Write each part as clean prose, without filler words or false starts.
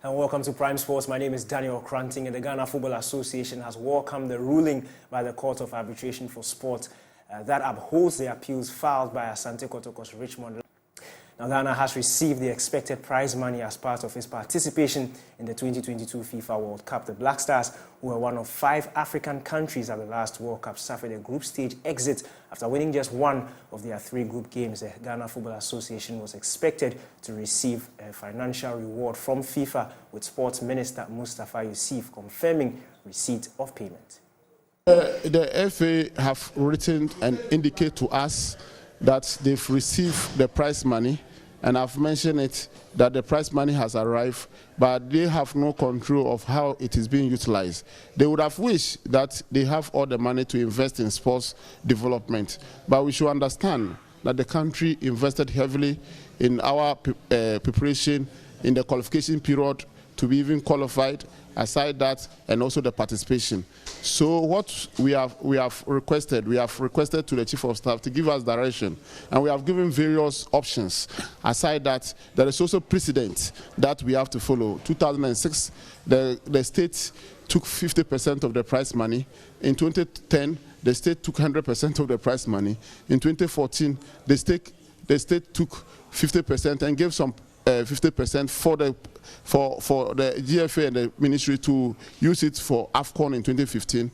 And welcome to Prime Sports. My name is Daniel Kranting, and the Ghana Football Association has welcomed the ruling by the Court of Arbitration for Sport that upholds the appeals filed by Asante Kotoko's Richmond. Now, Ghana has received the expected prize money as part of its participation in the 2022 FIFA World Cup. The Black Stars, who were one of 5 African countries at the last World Cup, suffered a group stage exit after winning just one of their 3 group games. The Ghana Football Association was expected to receive a financial reward from FIFA, with Sports Minister Mustafa Yusuf confirming receipt of payment. The FA have written and indicate to us that they've received the prize money, and I've mentioned it that the prize money has arrived, but they have no control of how it is being utilized. They would have wished that they have all the money to invest in sports development, but we should understand that the country invested heavily in our preparation in the qualification period to be even qualified, aside that, and also the participation. So what we have requested to the Chief of Staff to give us direction, and we have given various options. Aside that, there is also precedent that we have to follow. 2006, the state took 50% of the prize money. In 2010, the state took 100% of the prize money. In 2014, the state took 50% and gave some 50% for the GFA and the ministry to use it for AFCON in 2015,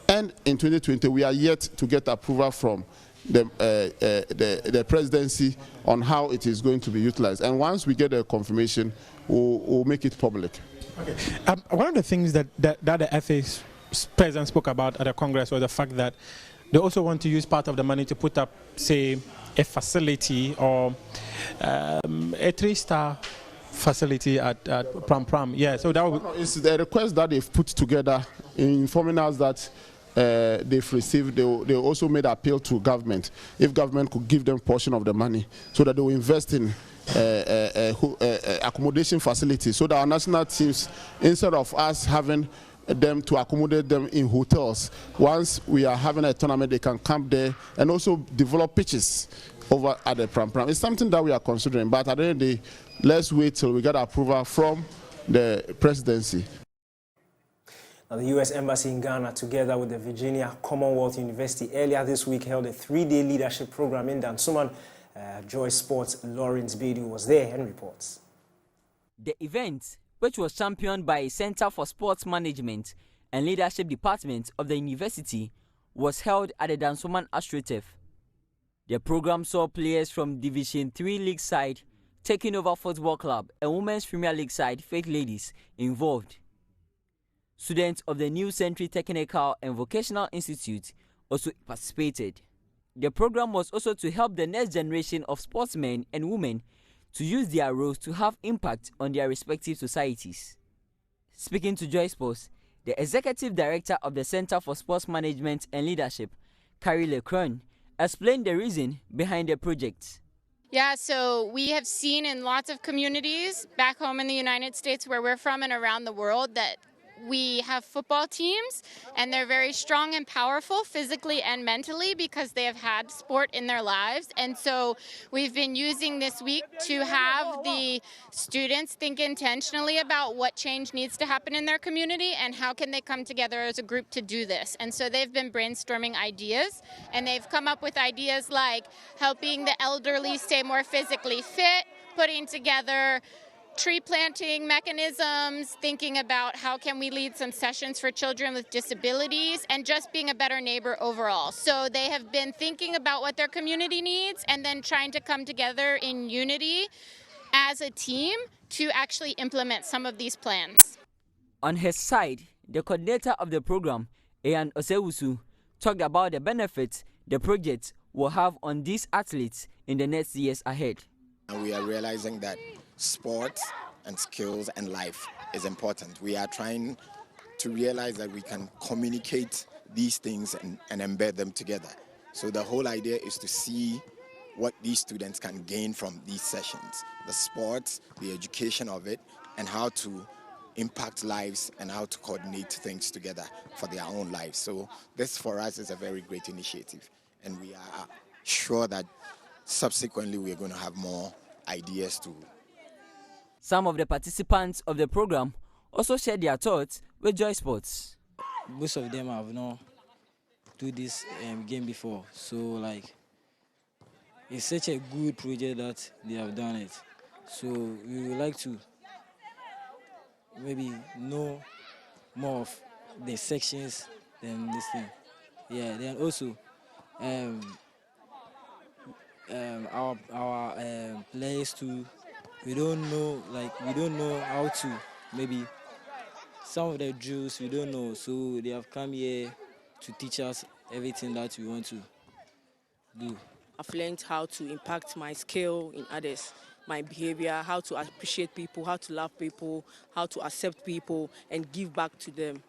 and in 2020 we are yet to get approval from the presidency on how it is going to be utilized. And once we get a confirmation, we'll make it public. Okay. One of the things that the FA's president spoke about at the Congress was the fact that they also want to use part of the money to put up, say, a facility or a 3-star facility at Pram. Yeah, so that would... It's the request that they've put together in informing us that they've received. They also made appeal to government, if government could give them portion of the money so that they will invest in accommodation facilities, so that our national teams, instead of us having them to accommodate them in hotels, once we are having a tournament, they can camp there and also develop pitches over at the Pram. It's something that we are considering, but at the end of the day, let's wait till we get approval from the presidency. Now, the U.S. Embassy in Ghana, together with the Virginia Commonwealth University, earlier this week held a 3-day leadership program in Dansoman. Joy Sports' Lawrence Bedu was there and reports. The event, which was championed by a Center for Sports Management and Leadership Department of the university, was held at the Dansoman AstroTurf. The program saw players from Division 3 League side Taking Over Football Club and Women's Premier League side Faith Ladies involved. Students of the New Century Technical and Vocational Institute also participated. The program was also to help the next generation of sportsmen and women to use their roles to have impact on their respective societies. Speaking to Joy Sports, the Executive Director of the Center for Sports Management and Leadership, Carrie Lecron, explained the reason behind the project. Yeah, so we have seen in lots of communities back home in the United States, where we're from, and around the world, that we have football teams, and they're very strong and powerful physically and mentally because they have had sport in their lives. And so we've been using this week to have the students think intentionally about what change needs to happen in their community and how can they come together as a group to do this. And so they've been brainstorming ideas, and they've come up with ideas like helping the elderly stay more physically fit, putting together tree planting mechanisms, thinking about how can we lead some sessions for children with disabilities, and just being a better neighbor overall. So they have been thinking about what their community needs and then trying to come together in unity as a team to actually implement some of these plans. On his side, the coordinator of the program, Ian Osewusu, talked about the benefits the project will have on these athletes in the next years ahead. And we are realizing that sports and skills and life is important. We are trying to realize that we can communicate these things and embed them together. So the whole idea is to see what these students can gain from these sessions, the sports, the education of it, and how to impact lives and how to coordinate things together for their own lives. So this for us is a very great initiative, and we are sure that subsequently we are going to have more ideas to Some of the participants of the program also shared their thoughts with Joy Sports. Most of them have not do this game before, so like it's such a good project that they have done it. So we would like to maybe know more of the sections than this thing. Yeah, then also our players too. We don't know how to maybe some of the drills we don't know. So they have come here to teach us everything that we want to do. I've learned how to impact my skill in others, my behavior, how to appreciate people, how to love people, how to accept people and give back to them.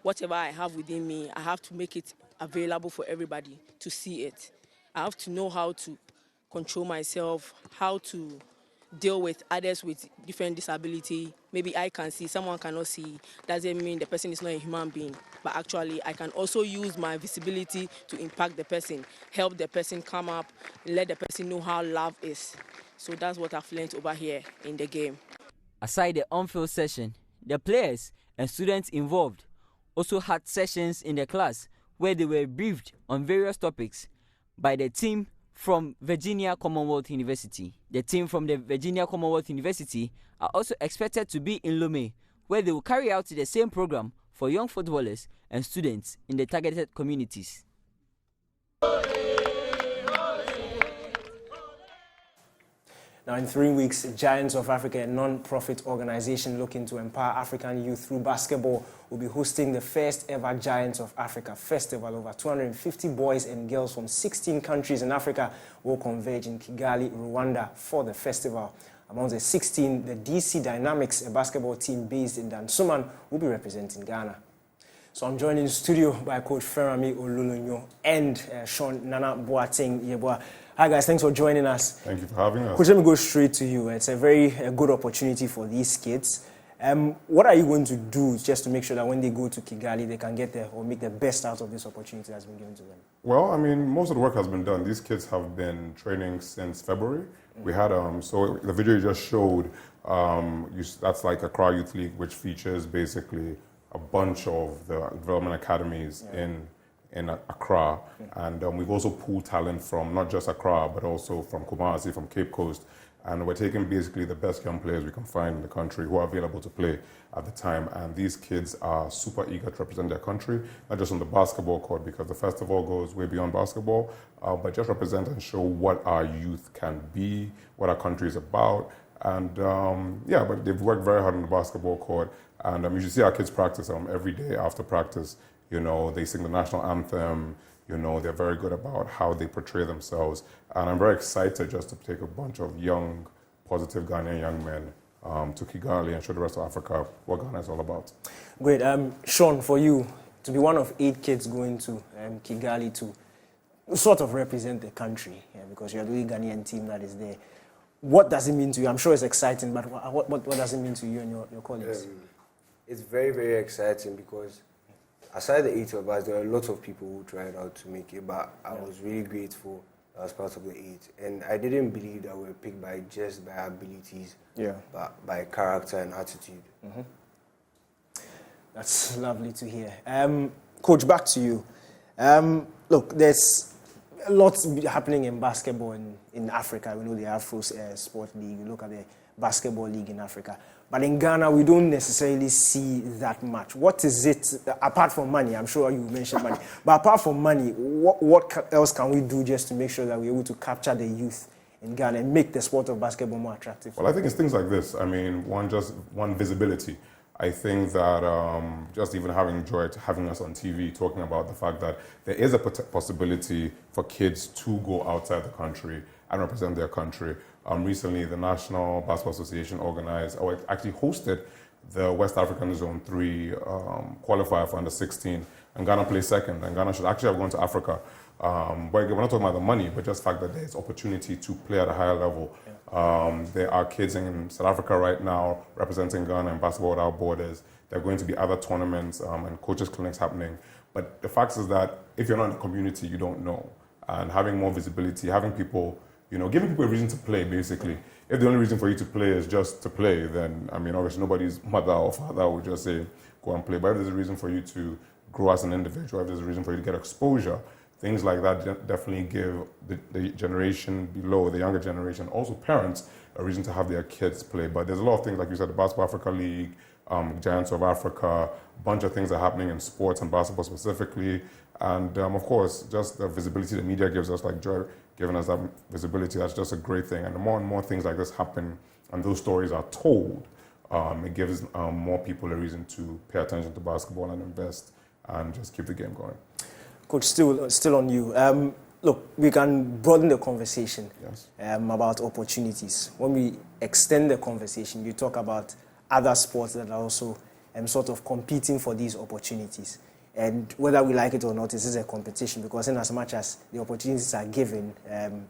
Whatever I have within me, I have to make it available for everybody to see it. I have to know how to control myself, how to deal with others with different disability. Maybe I can see, someone cannot see. Doesn't mean the person is not a human being. But actually, I can also use my visibility to impact the person, help the person come up, let the person know how love is. So that's what I've learned over here in the game. Aside the on-field session, the players and students involved also had sessions in the class where they were briefed on various topics by the team from Virginia Commonwealth University. The team from the Virginia Commonwealth University are also expected to be in Lomé, where they will carry out the same program for young footballers and students in the targeted communities. Now, in 3 weeks, Giants of Africa, a non-profit organization looking to empower African youth through basketball, will be hosting the first ever Giants of Africa Festival. Over 250 boys and girls from 16 countries in Africa will converge in Kigali, Rwanda for the festival. Among the 16, the DC Dynamics, a basketball team based in Dansuman, will be representing Ghana. So I'm joined in the studio by Coach Ferami Olulunyo and Sean Nana Boateng Yeboah. Hi guys, thanks for joining us. Thank you for having us. Coach, let me go straight to you. It's a very good opportunity for these kids. What are you going to do just to make sure that when they go to Kigali, they can get there or make the best out of this opportunity that's been given to them? Well, I mean, most of the work has been done. These kids have been training since February. We had, so the video you just showed, that's like Accra Youth League, which features basically a bunch of the development academies in Accra. And we've also pulled talent from not just Accra, but also from Kumasi, from Cape Coast. And we're taking basically the best young players we can find in the country who are available to play at the time. And these kids are super eager to represent their country, not just on the basketball court, because the festival goes way beyond basketball, but just represent and show what our youth can be, what our country is about. And but they've worked very hard on the basketball court. And you should see our kids practice every day after practice. You know, they sing the national anthem. You know, they're very good about how they portray themselves. And I'm very excited just to take a bunch of young, positive Ghanaian young men to Kigali and show the rest of Africa what Ghana is all about. Great. Sean, for you, to be one of 8 kids going to Kigali to sort of represent the country, because you're the only Ghanaian team that is there, what does it mean to you? I'm sure it's exciting, but what does it mean to you and your colleagues? It's very, very exciting because aside the 8 of us, there are lots of people who tried out to make it, but I was really grateful I was part of the 8. And I didn't believe that we were picked by just by abilities, but by character and attitude. Mm-hmm. That's lovely to hear. Coach, back to you. Look, there's lots happening in basketball in Africa. We know the Afro Sport League. You look at the Basketball League in Africa. But in Ghana, we don't necessarily see that much. What is it, apart from money? I'm sure you mentioned money. But apart from money, what else can we do just to make sure that we're able to capture the youth in Ghana and make the sport of basketball more attractive? Well, I think it's things like this. I mean, one visibility. I think that just even having Joy having us on TV, talking about the fact that there is a possibility for kids to go outside the country and represent their country. Recently, the National Basketball Association actually hosted the West African Zone 3 qualifier for under 16, and Ghana placed second, and Ghana should actually have gone to Africa. But we're not talking about the money, but just the fact that there's opportunity to play at a higher level. There are kids in South Africa right now representing Ghana in Basketball Without Borders. There are going to be other tournaments and coaches clinics happening. But the fact is that if you're not in the community, you don't know. And having more visibility, having people You know, giving people a reason to play, basically. If the only reason for you to play is just to play, then, I mean, obviously nobody's mother or father would just say, go and play. But if there's a reason for you to grow as an individual, if there's a reason for you to get exposure, things like that definitely give the generation below, the younger generation, also parents, a reason to have their kids play. But there's a lot of things, like you said, the Basketball Africa League, Giants of Africa, a bunch of things are happening in sports and basketball specifically. And of course, just the visibility the media gives us, like Joy giving us that visibility, that's just a great thing. And the more and more things like this happen and those stories are told, it gives more people a reason to pay attention to basketball and invest and just keep the game going. Coach, still on you. Look, we can broaden the conversation about opportunities. When we extend the conversation, you talk about other sports that are also sort of competing for these opportunities. And whether we like it or not, this is a competition, because in as much as the opportunities are given,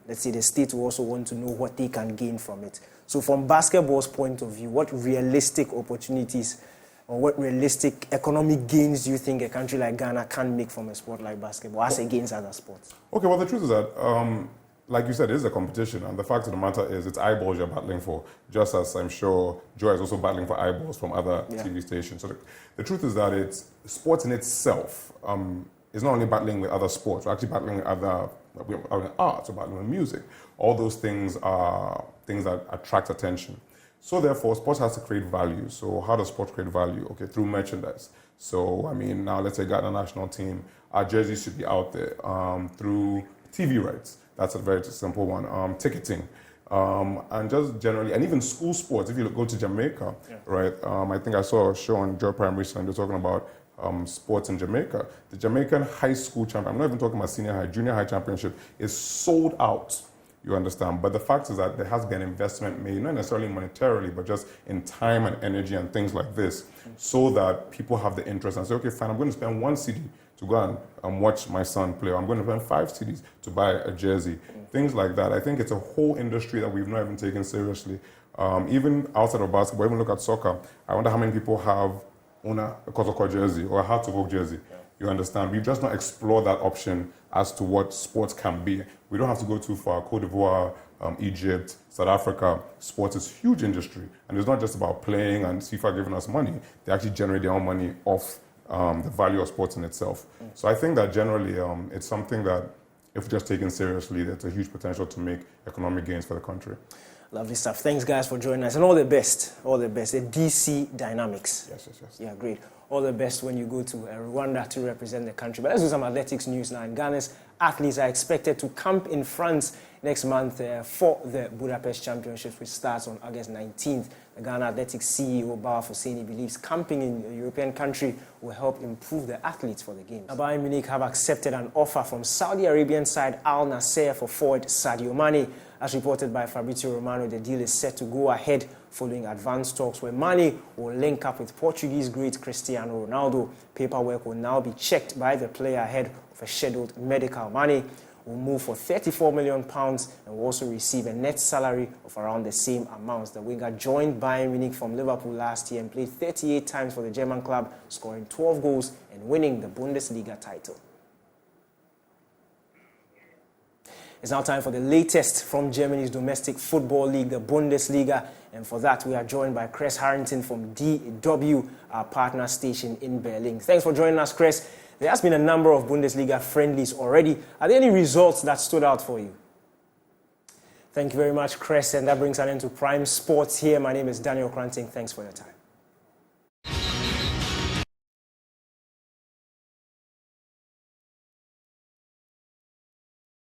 let's say the state will also want to know what they can gain from it. So from basketball's point of view, what realistic opportunities or what realistic economic gains do you think a country like Ghana can make from a sport like basketball as against other sports? Okay, well, the truth is that, like you said, it is a competition, and the fact of the matter is it's eyeballs you're battling for, just as I'm sure Joy is also battling for eyeballs from other TV stations. So the truth is that it's sports in itself is not only battling with other sports, we're actually battling with other arts, we're battling with music. All those things are things that attract attention. So therefore, sports has to create value. So how does sports create value? Okay, through merchandise. So, I mean, now let's say Ghana national team, our jerseys should be out there through TV rights. That's a very simple one. Ticketing. And just generally, and even school sports, if you go to Jamaica, right? I think I saw a show on Joy Prime recently, they're talking about sports in Jamaica. The Jamaican high school champion, I'm not even talking about senior high, junior high championship, is sold out. You understand? But the fact is that there has been investment made, not necessarily monetarily, but just in time and energy and things like this, so that people have the interest and say, okay, fine, I'm going to spend 1 cedi to go and watch my son play. I'm going to spend 5 cedis to buy a jersey. Things like that. I think it's a whole industry that we've not even taken seriously. Even outside of basketball, even look at soccer. I wonder how many people have a Kotoko jersey or a Hartogok jersey. You understand? We've just not explored that option as to what sports can be. We don't have to go too far. Cote d'Ivoire, Egypt, South Africa, sports is a huge industry. And it's not just about playing and FIFA giving us money. They actually generate their own money off the value of sports in itself. So I think that generally it's something that, if just taken seriously, there's a huge potential to make economic gains for the country. Lovely stuff. Thanks, guys, for joining us. And all the best. All the best. The DC Dynamics. Yes. Yeah, great. All the best when you go to Rwanda to represent the country. But let's do some athletics news now. Ghana's athletes are expected to camp in France next month for the Budapest Championships, which starts on August 19th. The Ghana Athletics CEO, Bawa Foseni, believes camping in a European country will help improve the athletes for the Games. Bayern Munich have accepted an offer from Saudi Arabian side Al Nassr for forward Sadio Mane. As reported by Fabrizio Romano, the deal is set to go ahead following advanced talks where Mane will link up with Portuguese great Cristiano Ronaldo. Paperwork will now be checked by the player ahead of a scheduled medical. Mane will move for £34 million and will also receive a net salary of around the same amount. The winger joined Bayern Munich from Liverpool last year and played 38 times for the German club, scoring 12 goals and winning the Bundesliga title. It's now time for the latest from Germany's domestic football league, the Bundesliga. And for that, we are joined by Chris Harrington from DW, our partner station in Berlin. Thanks for joining us, Chris. There has been a number of Bundesliga friendlies already. Are there any results that stood out for you? Thank you very much, Chris. And that brings an end to Prime Sports here. My name is Daniel Cranting. Thanks for your time.